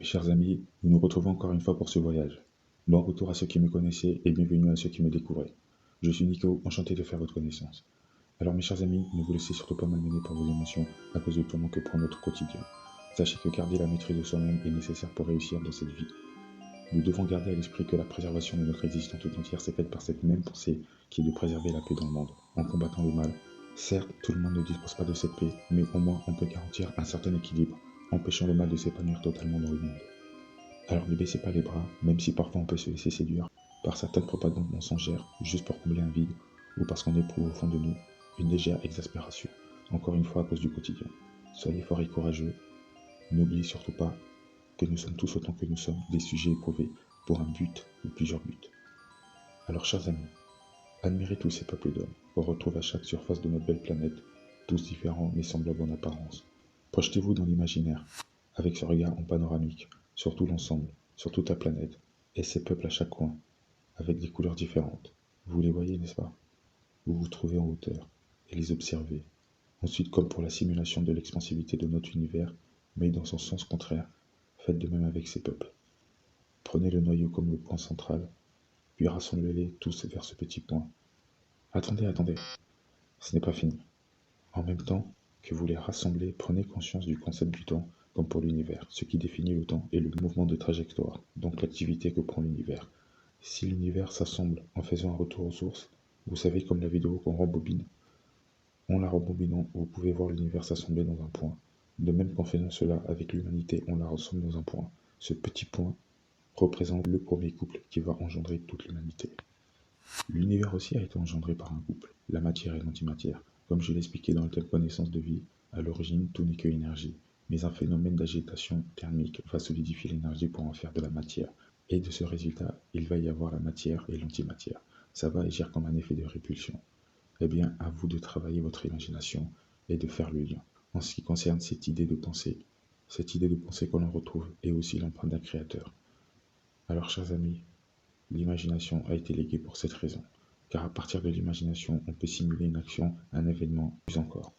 Mes chers amis, nous nous retrouvons encore une fois pour ce voyage. Bon retour à ceux qui me connaissaient et bienvenue à ceux qui me découvraient. Je suis Nico, enchanté de faire votre connaissance. Alors mes chers amis, ne vous laissez surtout pas malmener par vos émotions à cause du tournant que prend notre quotidien. Sachez que garder la maîtrise de soi-même est nécessaire pour réussir dans cette vie. Nous devons garder à l'esprit que la préservation de notre existence tout entière s'est faite par cette même pensée qui est de préserver la paix dans le monde, en combattant le mal. Certes, tout le monde ne dispose pas de cette paix, mais au moins on peut garantir un certain équilibre, empêchant le mal de s'épanouir totalement dans le monde. Alors ne baissez pas les bras, même si parfois on peut se laisser séduire par certaines propagandes mensongères juste pour combler un vide ou parce qu'on éprouve au fond de nous une légère exaspération, encore une fois à cause du quotidien. Soyez forts et courageux, n'oubliez surtout pas que nous sommes tous autant que nous sommes des sujets éprouvés pour un but ou plusieurs buts. Alors chers amis, admirez tous ces peuples d'hommes qu'on retrouve à chaque surface de notre belle planète, tous différents mais semblables en apparence. Projetez-vous dans l'imaginaire, avec ce regard en panoramique, sur tout l'ensemble, sur toute la planète, et ces peuples à chaque coin, avec des couleurs différentes. Vous les voyez, n'est-ce pas? Vous vous trouvez en hauteur, et les observez. Ensuite, comme pour la simulation de l'expansivité de notre univers, mais dans son sens contraire, faites de même avec ces peuples. Prenez le noyau comme le point central, puis rassemblez-les tous vers ce petit point. Attendez, ce n'est pas fini. En même temps que vous les rassemblez, prenez conscience du concept du temps comme pour l'univers. Ce qui définit le temps est le mouvement de trajectoire, donc l'activité que prend l'univers. Si l'univers s'assemble en faisant un retour aux sources, vous savez comme la vidéo qu'on rembobine. En la rembobinant, vous pouvez voir l'univers s'assembler dans un point. De même qu'en faisant cela avec l'humanité, on la rassemble dans un point. Ce petit point représente le premier couple qui va engendrer toute l'humanité. L'univers aussi a été engendré par un couple, la matière et l'antimatière. Comme je l'expliquais dans le thème connaissance de vie, à l'origine tout n'est que énergie, mais un phénomène d'agitation thermique va solidifier l'énergie pour en faire de la matière. Et de ce résultat, il va y avoir la matière et l'antimatière. Ça va agir comme un effet de répulsion. Eh bien, à vous de travailler votre imagination et de faire le lien. En ce qui concerne cette idée de pensée qu'on en retrouve est aussi l'empreinte d'un créateur. Alors, chers amis, l'imagination a été léguée pour cette raison, car à partir de l'imagination, on peut simuler une action, un événement, plus encore,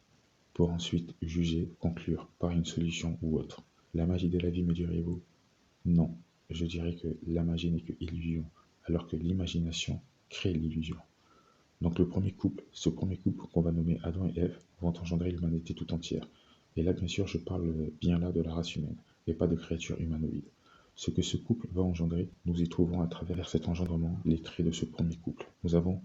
pour ensuite juger, conclure par une solution ou autre. La magie de la vie, me direz-vous? Non, je dirais que la magie n'est que illusion, alors que l'imagination crée l'illusion. Donc ce premier couple qu'on va nommer Adam et Ève, vont engendrer l'humanité tout entière. Et là, bien sûr, je parle bien là de la race humaine, et pas de créatures humanoïdes. Ce que ce couple va engendrer, nous y trouvons à travers cet engendrement les traits de ce premier couple. Nous avons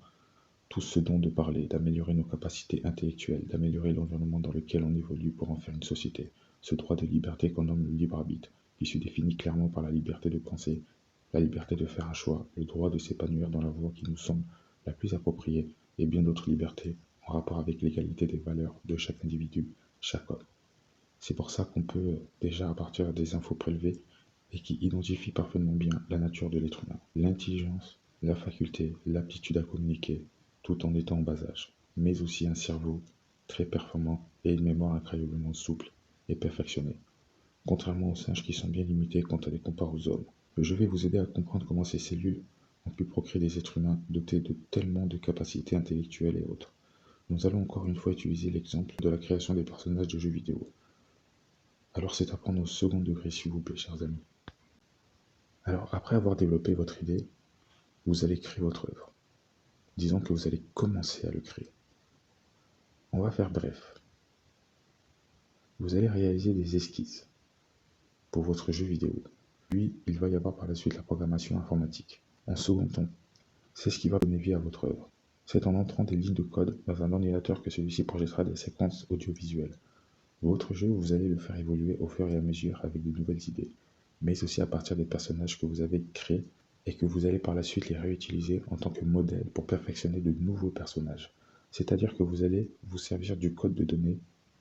tous ce don de parler, d'améliorer nos capacités intellectuelles, d'améliorer l'environnement dans lequel on évolue pour en faire une société. Ce droit de liberté qu'on nomme le libre arbitre, qui se définit clairement par la liberté de penser, la liberté de faire un choix, le droit de s'épanouir dans la voie qui nous semble la plus appropriée, et bien d'autres libertés en rapport avec l'égalité des valeurs de chaque individu, chaque homme. C'est pour ça qu'on peut déjà, à partir des infos prélevées, et qui identifient parfaitement bien la nature de l'être humain, l'intelligence, la faculté, l'aptitude à communiquer, tout en étant en bas âge, mais aussi un cerveau très performant et une mémoire incroyablement souple et perfectionnée, contrairement aux singes qui sont bien limités quand on les compare aux hommes. Je vais vous aider à comprendre comment ces cellules ont pu procréer des êtres humains dotés de tellement de capacités intellectuelles et autres. Nous allons encore une fois utiliser l'exemple de la création des personnages de jeux vidéo. Alors c'est à prendre au second degré s'il vous plaît, chers amis. Alors après avoir développé votre idée, vous allez créer votre œuvre. Disons que vous allez commencer à le créer. On va faire bref. Vous allez réaliser des esquisses pour votre jeu vidéo. Puis, il va y avoir par la suite la programmation informatique. En second temps, c'est ce qui va donner vie à votre œuvre. C'est en entrant des lignes de code dans un ordinateur que celui-ci projettera des séquences audiovisuelles. Votre jeu, vous allez le faire évoluer au fur et à mesure avec de nouvelles idées, mais aussi à partir des personnages que vous avez créés et que vous allez par la suite les réutiliser en tant que modèle pour perfectionner de nouveaux personnages. C'est-à-dire que vous allez vous servir du code de données,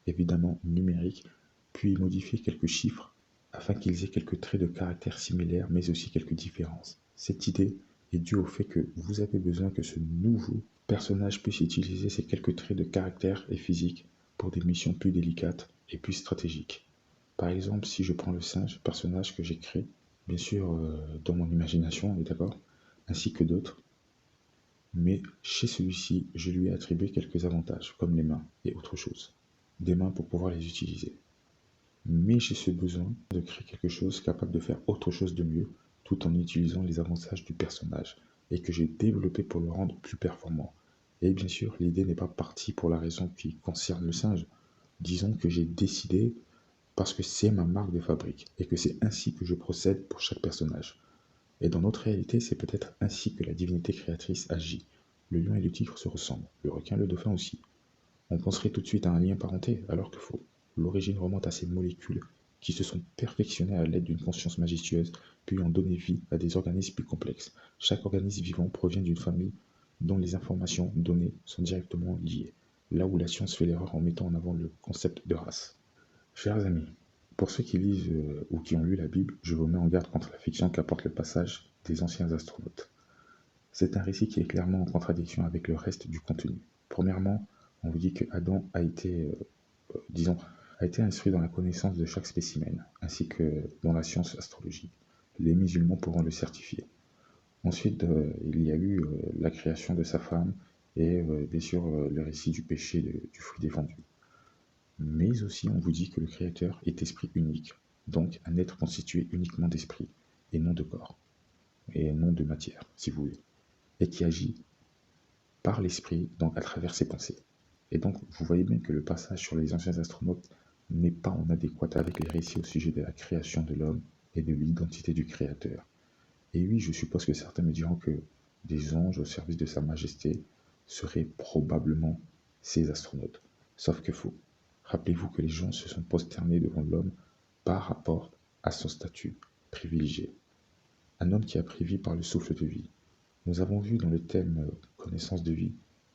évidemment numérique, puis modifier quelques chiffres afin qu'ils aient quelques traits de caractère similaires, mais aussi quelques différences. Cette idée est due au fait que vous avez besoin que ce nouveau personnage puisse utiliser ces quelques traits de caractère et physique pour des missions plus délicates et plus stratégiques. Par exemple, si je prends le singe, personnage que j'ai créé, bien sûr dans mon imagination, on est d'accord, ainsi que d'autres, mais chez celui-ci, je lui ai attribué quelques avantages, comme les mains et autre chose. Des mains pour pouvoir les utiliser. Mais j'ai ce besoin de créer quelque chose capable de faire autre chose de mieux, tout en utilisant les avantages du personnage, et que j'ai développé pour le rendre plus performant. Et bien sûr, l'idée n'est pas partie pour la raison qui concerne le singe. Disons que j'ai décidé parce que c'est ma marque de fabrique, et que c'est ainsi que je procède pour chaque personnage. Et dans notre réalité, c'est peut-être ainsi que la divinité créatrice agit. Le lion et le tigre se ressemblent, le requin et le dauphin aussi. On penserait tout de suite à un lien parenté, alors que faux. L'origine remonte à ces molécules qui se sont perfectionnées à l'aide d'une conscience majestueuse, puis ont donné vie à des organismes plus complexes. Chaque organisme vivant provient d'une famille dont les informations données sont directement liées, là où la science fait l'erreur en mettant en avant le concept de race. Chers amis, pour ceux qui lisent ou qui ont lu la Bible, je vous mets en garde contre la fiction qu'apporte le passage des anciens astronautes. C'est un récit qui est clairement en contradiction avec le reste du contenu. Premièrement, on vous dit que Adam a été, a été instruit dans la connaissance de chaque spécimen, ainsi que dans la science astrologique. Les musulmans pourront le certifier. Ensuite, il y a eu la création de sa femme et bien sûr le récit du péché du fruit défendu. Mais aussi, on vous dit que le Créateur est esprit unique, donc un être constitué uniquement d'esprit et non de corps, et non de matière, si vous voulez, et qui agit par l'esprit, donc à travers ses pensées. Et donc, vous voyez bien que le passage sur les anciens astronautes n'est pas en adéquat avec les récits au sujet de la création de l'homme et de l'identité du Créateur. Et oui, je suppose que certains me diront que des anges au service de Sa Majesté seraient probablement ces astronautes. Sauf que faux. Rappelez-vous que les gens se sont prosternés devant l'homme par rapport à son statut privilégié. Un homme qui a pris vie par le souffle de vie. Nous avons vu dans le thème connaissance de vie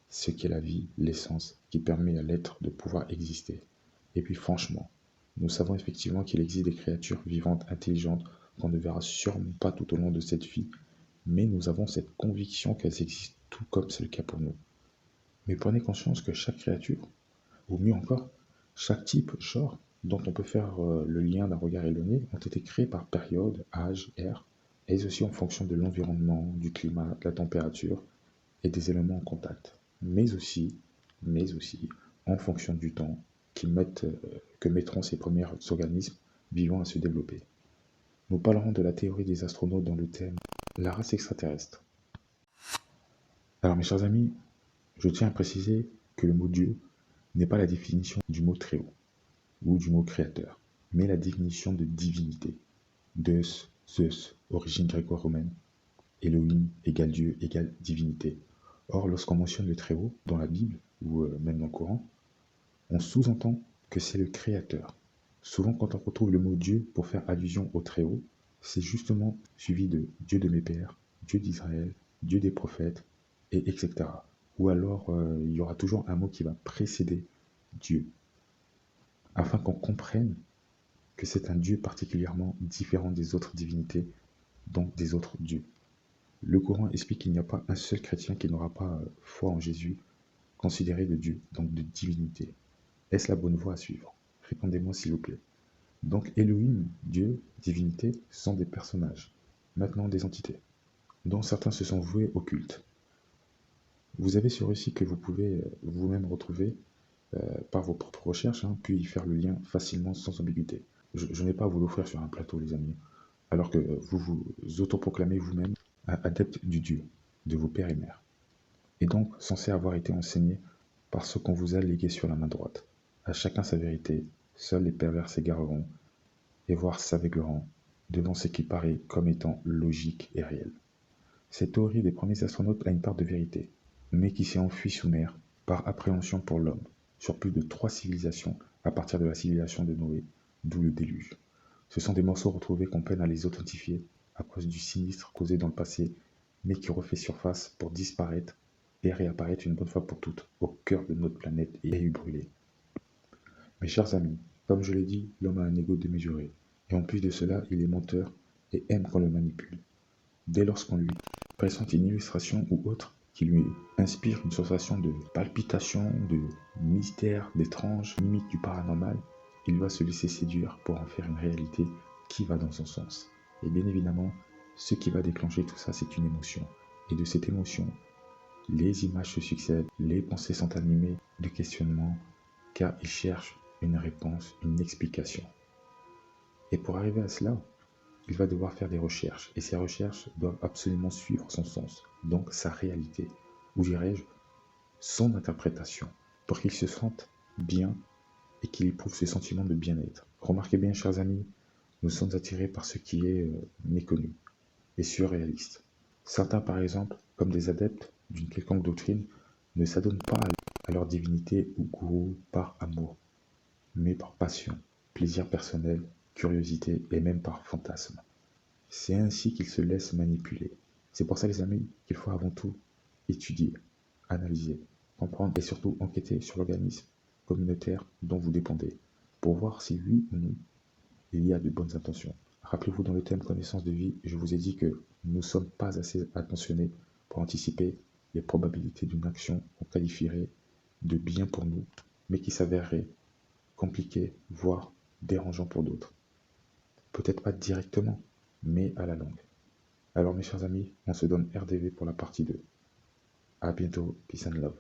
ce qu'est la vie, l'essence, qui permet à l'être de pouvoir exister. Et puis franchement, nous savons effectivement qu'il existe des créatures vivantes, intelligentes, qu'on ne verra sûrement pas tout au long de cette vie, mais nous avons cette conviction qu'elles existent tout comme c'est le cas pour nous. Mais prenez conscience que chaque créature, ou mieux encore, chaque type, genre, dont on peut faire le lien d'un regard éloigné, ont été créés par période, âge, ère, et aussi en fonction de l'environnement, du climat, de la température et des éléments en contact. Mais aussi en fonction du temps que mettront ces premiers organismes vivants à se développer. Nous parlerons de la théorie des astronautes dans le thème la race extraterrestre. Alors mes chers amis, je tiens à préciser que le mot Dieu n'est pas la définition du mot très haut ou du mot créateur, mais la définition de divinité. Deus, Zeus, origine gréco-romaine, Elohim égale Dieu égale divinité. Or, lorsqu'on mentionne le Très-Haut dans la Bible ou même dans le Coran, on sous-entend que c'est le Créateur. Souvent, quand on retrouve le mot Dieu pour faire allusion au Très-Haut, c'est justement suivi de Dieu de mes pères, Dieu d'Israël, Dieu des prophètes, et etc. Ou alors, il y aura toujours un mot qui va précéder Dieu, afin qu'on comprenne que c'est un Dieu particulièrement différent des autres divinités, donc des autres dieux. Le Coran explique qu'il n'y a pas un seul chrétien qui n'aura pas foi en Jésus, considéré de Dieu, donc de divinité. Est-ce la bonne voie à suivre? Répondez-moi s'il vous plaît. Donc Elohim, Dieu, divinité, sont des personnages, maintenant des entités, dont certains se sont voués au culte. Vous avez ce récit que vous pouvez vous-même retrouver par vos propres recherches, puis y faire le lien facilement sans ambiguïté. Je n'ai pas à vous l'offrir sur un plateau, les amis, alors que vous vous autoproclamez vous-même adepte du Dieu, de vos pères et mères, et donc censé avoir été enseigné par ce qu'on vous a légué sur la main droite. À chacun sa vérité, seuls les pervers s'égareront, et voire s'aveugleront devant ce qui paraît comme étant logique et réel. Cette théorie des premiers astronautes a une part de vérité, mais qui s'est enfuie sous mer par appréhension pour l'homme, sur plus de 3 civilisations à partir de la civilisation de Noé, d'où le déluge. Ce sont des morceaux retrouvés qu'on peine à les authentifier à cause du sinistre causé dans le passé, mais qui refait surface pour disparaître et réapparaître une bonne fois pour toutes au cœur de notre planète et brûler. Mes chers amis, comme je l'ai dit, l'homme a un ego démesuré, et en plus de cela, il est menteur et aime qu'on le manipule. Dès lors qu'on lui présente une illustration ou autre qui lui inspire une sensation de palpitation, de mystère, d'étrange, limite du paranormal, il va se laisser séduire pour en faire une réalité qui va dans son sens. Et bien évidemment, ce qui va déclencher tout ça, c'est une émotion. Et de cette émotion, les images se succèdent, les pensées sont animées de questionnements, car ils cherchent une réponse, une explication. Et pour arriver à cela, il va devoir faire des recherches. Et ces recherches doivent absolument suivre son sens, donc sa réalité, ou dirais-je, son interprétation, pour qu'il se sente bien et qu'il éprouve ce sentiment de bien-être. Remarquez bien, chers amis, nous sommes attirés par ce qui est méconnu et surréaliste. Certains, par exemple, comme des adeptes d'une quelconque doctrine, ne s'adonnent pas à leur divinité ou gourou par amour, mais par passion, plaisir personnel, curiosité et même par fantasme. C'est ainsi qu'ils se laissent manipuler. C'est pour ça, les amis, qu'il faut avant tout étudier, analyser, comprendre et surtout enquêter sur l'organisme communautaire dont vous dépendez, pour voir si oui ou non il y a de bonnes intentions. Rappelez-vous, dans le thème connaissance de vie, je vous ai dit que nous ne sommes pas assez attentionnés pour anticiper les probabilités d'une action qu'on qualifierait de bien pour nous, mais qui s'avérerait compliquée, voire dérangeant pour d'autres. Peut-être pas directement, mais à la longue. Alors mes chers amis, on se donne RDV pour la partie 2. À bientôt, peace and love.